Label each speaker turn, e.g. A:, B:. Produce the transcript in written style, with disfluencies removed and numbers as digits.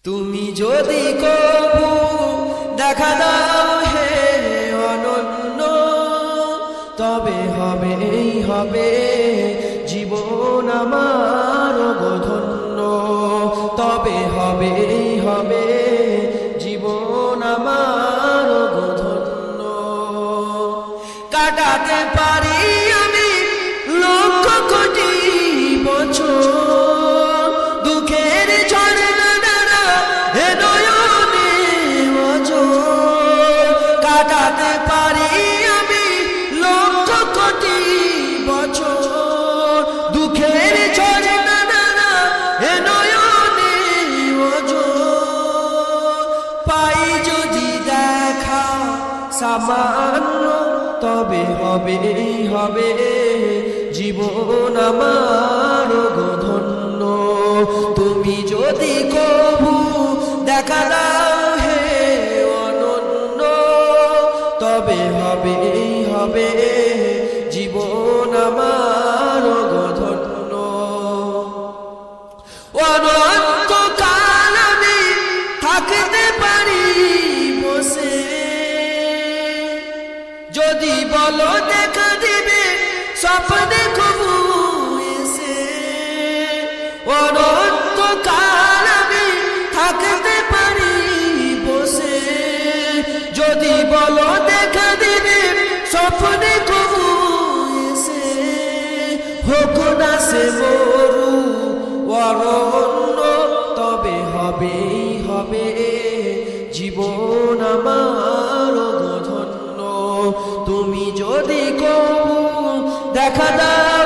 A: তুমি যদি কবু দেখা দাও হে অনন্য, তবে হবে জীবন আমার ধন্য, তবে হবে জীবন আমার ধন্য। কাটাতে পারি আমি লক্ষ কোটি বছর, দুঃখের ঝড় কাটাতে পারি আমি লক্ষ কোটি বছর, দুঃখের ঝড়ে নানা এ নয়নে ওজোর। পাই যদি দেখা সামান্য, তবে হবে জীবন আমার ধন্য। তুমি যদি কবু দেখা দাও হে অনন্য, তবে হবে জীবন আমার ধন্য। অনন্তকাল আমি থাকতে পারি বসে, যদি বলো দেখা দিবে স্বপ্নে কবু এসে। অনন্তকাল আমি থাকতে পারি বসে, যদি বলো দেখা দিবে স্বপ্নে কবু এসে। হোক না সে মরু অরণ্য, তবে হবে জীবন আমার ধন্য। তুমি যদি কবু দেখা দাও